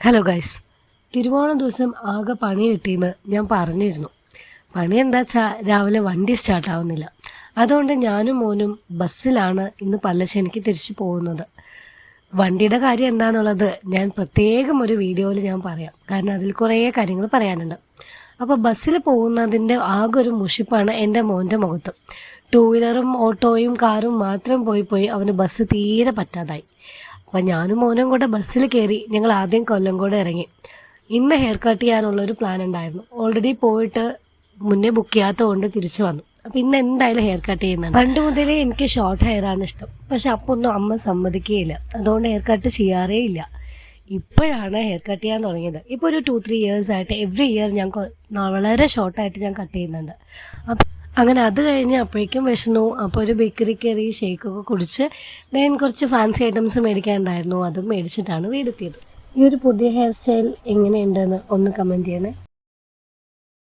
Hello guys, തിരുവോണ ദിവസം ആകെ പണി കിട്ടിയെന്ന് ഞാൻ പറഞ്ഞിരുന്നു. പണി എന്താ വെച്ചാൽ രാവിലെ വണ്ടി സ്റ്റാർട്ടാവുന്നില്ല. അതുകൊണ്ട് ഞാനും മോനും ബസ്സിലാണ് ഇന്ന് പല്ലശ്ശേനിക്ക് തിരിച്ചു പോകുന്നത്. വണ്ടിയുടെ കാര്യം എന്താണെന്നുള്ളത് ഞാൻ പ്രത്യേകം ഒരു വീഡിയോയിൽ ഞാൻ പറയാം, കാരണം അതിൽ കുറേ കാര്യങ്ങൾ പറയാനുണ്ട്. അപ്പോൾ ബസ്സിൽ പോകുന്നതിൻ്റെ ആകെ ഒരു മുഷിപ്പാണ് എൻ്റെ മോൻ്റെ മുഖത്ത്. ടൂ വീലറും ഓട്ടോയും കാറും മാത്രം പോയി അവന് ബസ് തീരെ പറ്റാതായി. അപ്പം ഞാനും മോനും കൂടെ ബസ്സിൽ കയറി ഞങ്ങൾ ആദ്യം കൊല്ലംകോട് ഇറങ്ങി. ഇന്ന് ഹെയർ കട്ട് ചെയ്യാനുള്ളൊരു പ്ലാൻ ഉണ്ടായിരുന്നു. ഓൾറെഡി പോയിട്ട് മുന്നേ ബുക്ക് ചെയ്യാത്തതുകൊണ്ട് തിരിച്ചു വന്നു. അപ്പം ഇന്ന് എന്തായാലും ഹെയർ കട്ട് ചെയ്യുന്നുണ്ട്. പണ്ട് മുതലേ എനിക്ക് ഷോർട്ട് ഹെയറാണ് ഇഷ്ടം, പക്ഷെ അപ്പോൾ ഒന്നും അമ്മ സമ്മതിക്കുകയില്ല. അതുകൊണ്ട് ഹെയർ കട്ട് ചെയ്യാറേ ഇല്ല. ഇപ്പോഴാണ് ഹെയർ കട്ട് ചെയ്യാൻ തുടങ്ങിയത്. ഇപ്പോൾ ഒരു 2-3 ഇയേഴ്സ് ആയിട്ട് എവറി ഇയർ ഞാൻ വളരെ ഷോർട്ടായിട്ട് ഞാൻ കട്ട് ചെയ്യുന്നുണ്ട്. അപ്പം അങ്ങനെ അത് കഴിഞ്ഞ് അപ്പോഴേക്കും വിശന്നു. അപ്പോൾ ഒരു ബേക്കറി കയറി ഷേക്കൊക്കെ കുടിച്ച് ദെൻ കുറച്ച് ഫാൻസി ഐറ്റംസ് മേടിക്കാനുണ്ടായിരുന്നു. അതും മേടിച്ചിട്ടാണ് വീടെത്തിയത്. ഈ ഒരു പുതിയ ഹെയർ സ്റ്റൈൽ എങ്ങനെയുണ്ടെന്ന് ഒന്ന് കമൻറ്റ് ചെയ്യണേ.